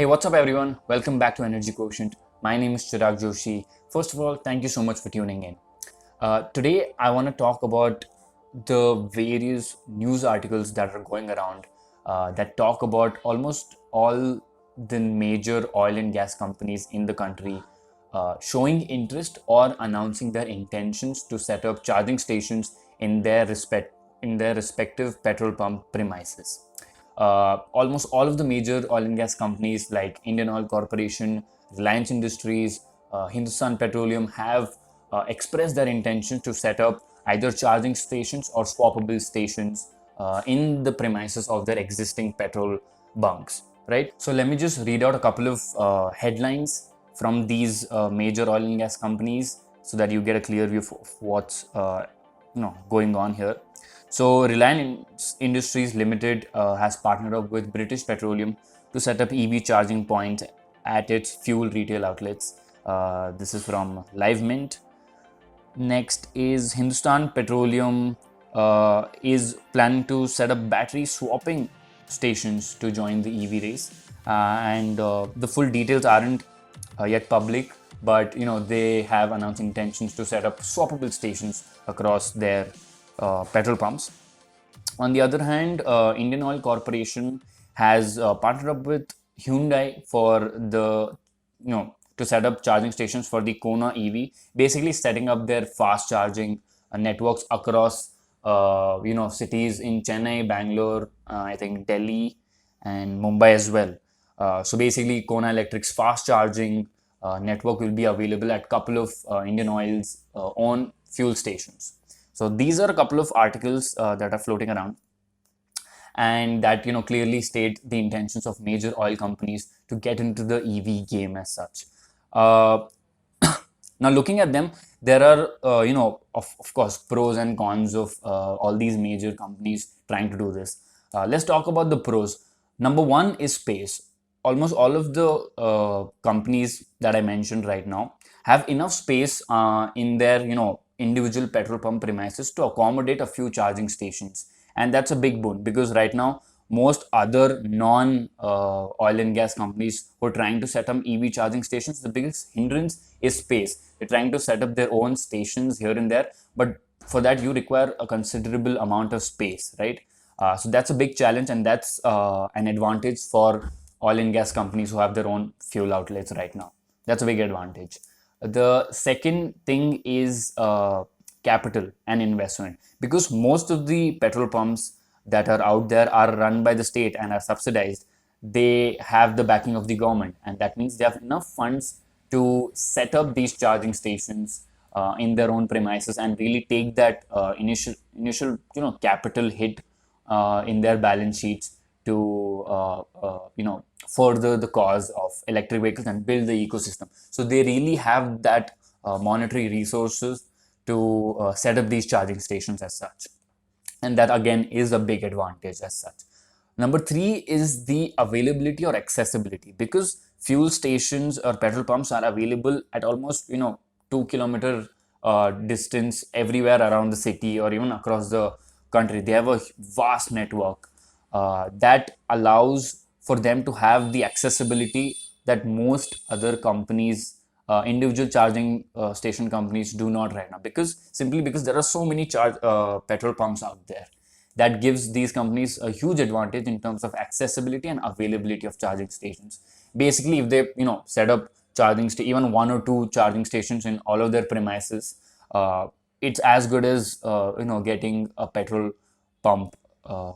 Hey, what's up, everyone? Welcome back to Energy Quotient. My name is Chirag Joshi. First of all, thank you so much for tuning in. Today, I want to talk about the various news articles that are going around that talk about almost all the major oil and gas companies in the country showing interest or announcing their intentions to set up charging stations in their respective petrol pump premises. Almost all of the major oil and gas companies like Indian Oil Corporation, Reliance Industries, Hindustan Petroleum have expressed their intention to set up either charging stations or swappable stations in the premises of their existing petrol bunks. Right. So let me just read out a couple of headlines from these major oil and gas companies so that you get a clear view of what's going on here. So Reliance Industries Limited has partnered up with British Petroleum to set up EV charging points at its fuel retail outlets. This is from Live Mint. Next is Hindustan Petroleum is planning to set up battery swapping stations to join the EV race, and the full details aren't yet public, but they have announced intentions to set up swappable stations across their petrol pumps. On the other hand, Indian Oil Corporation has partnered up with Hyundai for the to set up charging stations for the Kona EV, basically setting up their fast charging networks across cities in Chennai, Bangalore, I think Delhi, and Mumbai as well. So basically, Kona Electric's fast charging network will be available at couple of Indian Oil's own fuel stations. So these are a couple of articles that are floating around, and that clearly state the intentions of major oil companies to get into the EV game as such. Uh, Now, looking at them, there are of course pros and cons of all these major companies trying to do this. Let's talk about the pros. Number one is space. Almost all of the companies that I mentioned right now have enough space in their individual petrol pump premises to accommodate a few charging stations, and that's a big boon because right now most other non oil and gas companies who are trying to set up EV charging stations, the biggest hindrance is space. They're trying to set up their own stations here and there, but for that you require a considerable amount of space, right? So that's a big challenge, and that's an advantage for oil and gas companies who have their own fuel outlets right now. That's a big advantage. The second thing is capital and investment, because most of the petrol pumps that are out there are run by the state and are subsidized. They have the backing of the government, and that means they have enough funds to set up these charging stations in their own premises and really take that initial capital hit in their balance sheets to further the cause of electric vehicles and build the ecosystem. So they really have that monetary resources to set up these charging stations as such, and that again is a big advantage as such. Number three is the availability or accessibility, because fuel stations or petrol pumps are available at almost 2 kilometer distance everywhere around the city or even across the country. They have a vast network that allows for them to have the accessibility that most other companies, individual charging station companies, do not right now, because simply because there are so many charge petrol pumps out there. That gives these companies a huge advantage in terms of accessibility and availability of charging stations. Basically, if they set up even one or two charging stations in all of their premises, it's as good as getting a petrol pump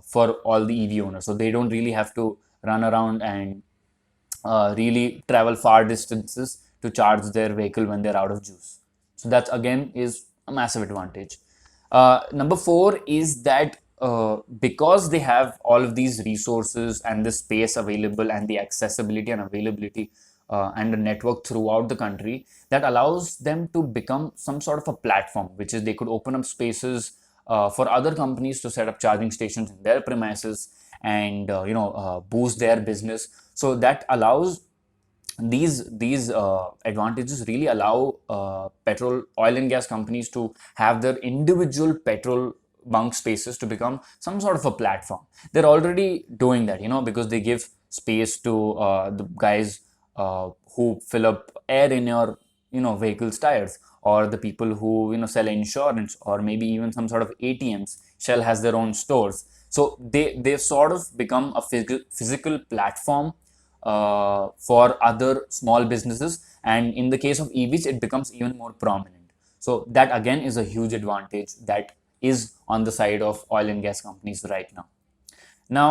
for all the EV owners. So they don't really have to run around and really travel far distances to charge their vehicle when they're out of juice. So that again is a massive advantage. Number four is that because they have all of these resources and the space available and the accessibility and availability and the network throughout the country, that allows them to become some sort of a platform, which is they could open up spaces for other companies to set up charging stations in their premises and boost their business. So that allows these advantages really allow petrol oil and gas companies to have their individual petrol bunk spaces to become some sort of a platform. They're already doing that, because they give space to the guys who fill up air in your vehicle's tires, or the people who sell insurance, or maybe even some sort of ATMs. Shell has their own stores, so they've sort of become a physical platform for other small businesses, and in the case of EVs it becomes even more prominent. So that again is a huge advantage that is on the side of oil and gas companies right now. Now,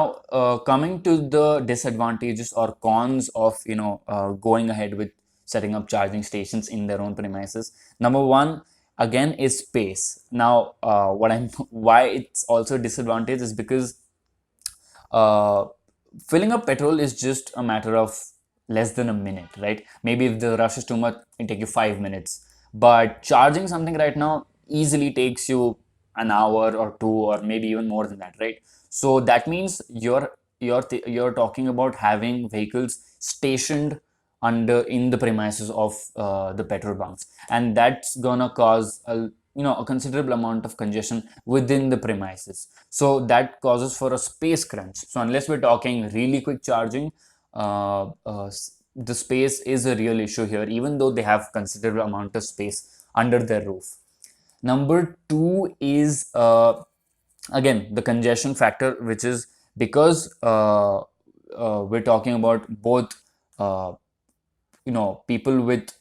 coming to the disadvantages or cons of going ahead with setting up charging stations in their own premises. Number one, again, is space. Now, what I'm why it's also a disadvantage is because uh, filling up petrol is just a matter of less than a minute, right? Maybe if the rush is too much, it take you 5 minutes. But charging something right now easily takes you an hour or two, or maybe even more than that, right? So that means you're talking about having vehicles stationed under in the premises of the petrol bunks, and that's gonna cause a considerable amount of congestion within the premises. So that causes for a space crunch. So unless we're talking really quick charging, the space is a real issue here, even though they have considerable amount of space under their roof. Number two is again the congestion factor, which is because we're talking about both uh, people with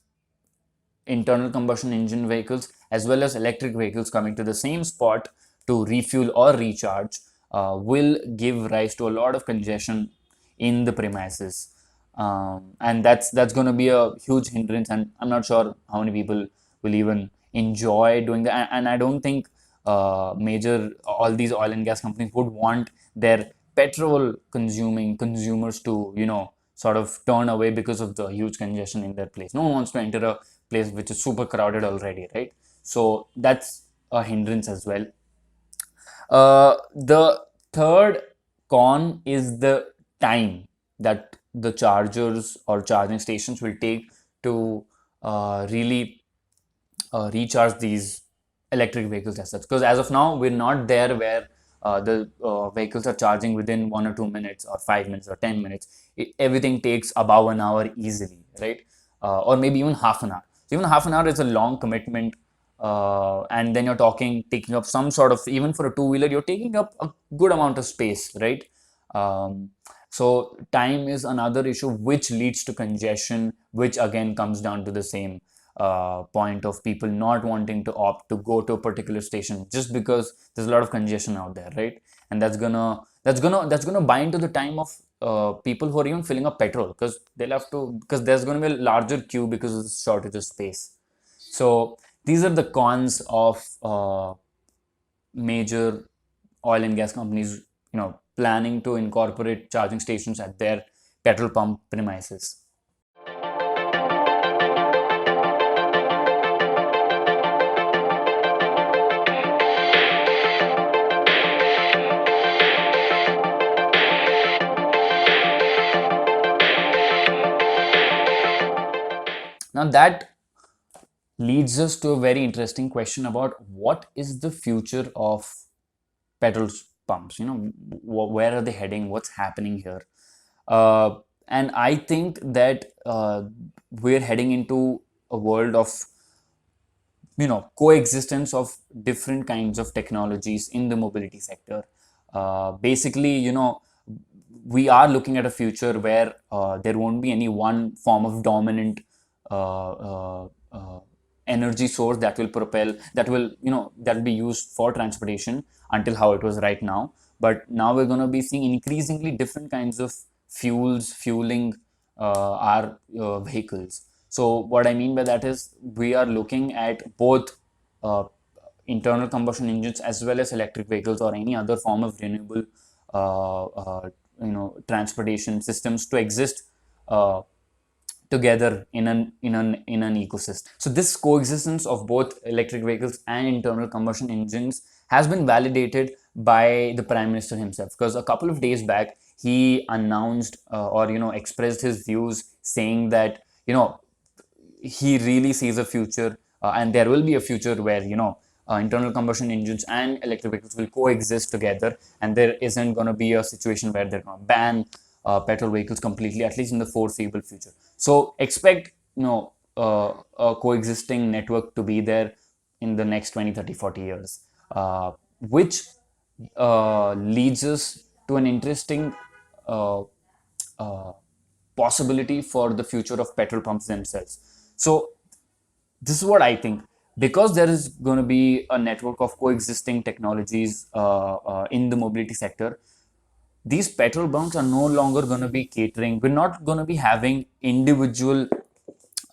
internal combustion engine vehicles as well as electric vehicles coming to the same spot to refuel or recharge, will give rise to a lot of congestion in the premises, and that's going to be a huge hindrance, and I'm not sure how many people will even enjoy doing that. And I don't think major all these oil and gas companies would want their petrol consuming consumers to sort of turn away because of the huge congestion in their place. No one wants to enter a place which is super crowded already, right? So that's a hindrance as well. The third con is the time that the chargers or charging stations will take to really recharge these electric vehicles as such. Because as of now, we're not there where the vehicles are charging within 1 or 2 minutes, or 5 minutes, or 10 minutes. Everything takes above an hour easily, right? Or maybe even half an hour. So even half an hour is a long commitment. And then you're talking taking up some sort of, even for a two-wheeler, you're taking up a good amount of space, right? Um, so time is another issue which leads to congestion, which again comes down to the same point of people not wanting to opt to go to a particular station just because there's a lot of congestion out there, right? And that's gonna bind to the time of people who are even filling up petrol, because they'll have to, because there's going to be a larger queue because of the shortage of space. So these are the cons of major oil and gas companies, planning to incorporate charging stations at their petrol pump premises. Now that leads us to a very interesting question about what is the future of petrol pumps. Where are they heading? What's happening here? Uh, and I think that we're heading into a world of coexistence of different kinds of technologies in the mobility sector. Basically, we are looking at a future where there won't be any one form of dominant uh, energy source that will propel, that will be used for transportation until how it was right now. But now we're going to be seeing increasingly different kinds of fueling our vehicles. So what I mean by that is we are looking at both uh, internal combustion engines as well as electric vehicles or any other form of renewable transportation systems to exist uh, together in an ecosystem. So this coexistence of both electric vehicles and internal combustion engines has been validated by the Prime Minister himself, because a couple of days back he announced or expressed his views, saying that he really sees a future, and there will be a future where internal combustion engines and electric vehicles will coexist together, and there isn't going to be a situation where they're going to ban petrol vehicles completely, at least in the foreseeable future. So expect, a coexisting network to be there in the next 20, 30, 40 years, which leads us to an interesting uh, uh, possibility for the future of petrol pumps themselves. So this is what I think. Because there is going to be a network of coexisting technologies in the mobility sector, these petrol bunks are no longer going to be catering. We're not going to be having individual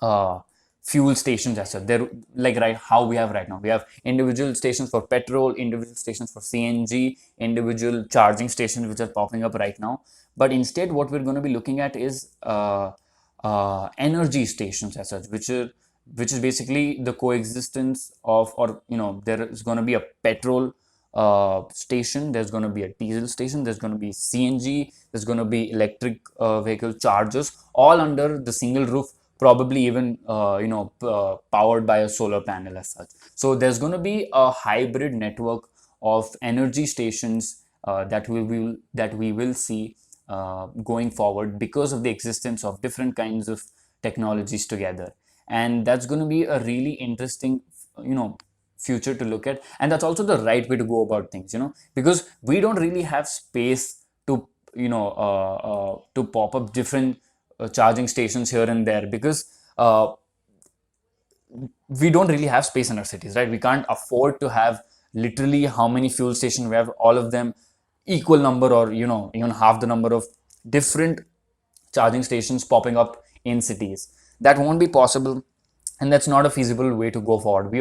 uh, fuel stations as such. They're like right how we have right now. We have individual stations for petrol, individual stations for CNG, individual charging stations which are popping up right now. But instead, what we're going to be looking at is energy stations as such, which is basically the coexistence of, or there is going to be a petrol station, there's going to be a diesel station, there's going to be CNG, there's going to be electric vehicle chargers, all under the single roof, probably even powered by a solar panel as such. So there's going to be a hybrid network of energy stations that we will see going forward because of the existence of different kinds of technologies together. And that's going to be a really interesting future to look at, and that's also the right way to go about things, because we don't really have space to to pop up different charging stations here and there, because we don't really have space in our cities, right? We can't afford to have literally how many fuel stations we have, all of them equal number, or even half the number of different charging stations popping up in cities. That won't be possible, and that's not a feasible way to go forward.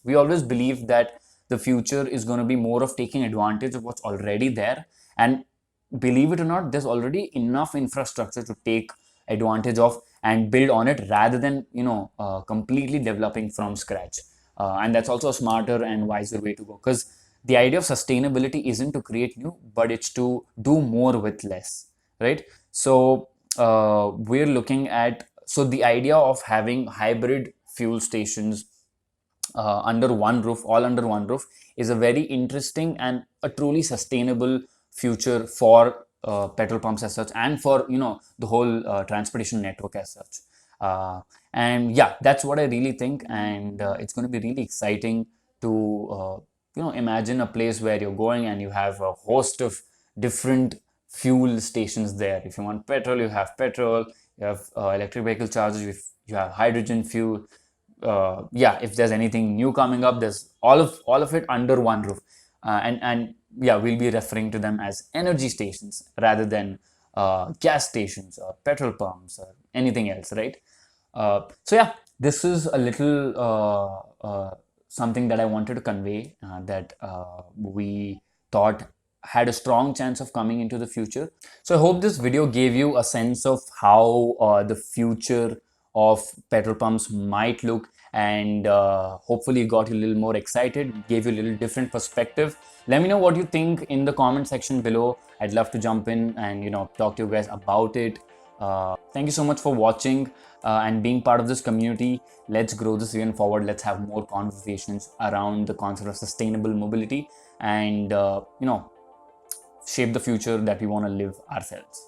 We always believe that the future is going to be more of taking advantage of what's already there, and believe it or not, there's already enough infrastructure to take advantage of and build on it, rather than completely developing from scratch. And that's also a smarter and wiser way to go, because the idea of sustainability isn't to create new, but it's to do more with less, right? So we're looking at, so the idea of having hybrid fuel stations under one roof, all under one roof, is a very interesting and a truly sustainable future for petrol pumps as such, and for the whole transportation network as such. And yeah, that's what I really think, and it's going to be really exciting to imagine a place where you're going and you have a host of different fuel stations there. If you want petrol, you have petrol. You have electric vehicle chargers. You have hydrogen fuel. Yeah, if there's anything new coming up, there's all of it under one roof, and yeah, we'll be referring to them as energy stations rather than gas stations or petrol pumps or anything else, right? So yeah, this is a little something that I wanted to convey, that we thought had a strong chance of coming into the future. So I hope this video gave you a sense of how the future of petrol pumps might look, and hopefully got you a little more excited, gave you a little different perspective. Let me know what you think in the comment section below. I'd love to jump in and talk to you guys about it. Thank you so much for watching and being part of this community. Let's grow this even forward. Let's have more conversations around the concept of sustainable mobility, and shape the future that we want to live ourselves.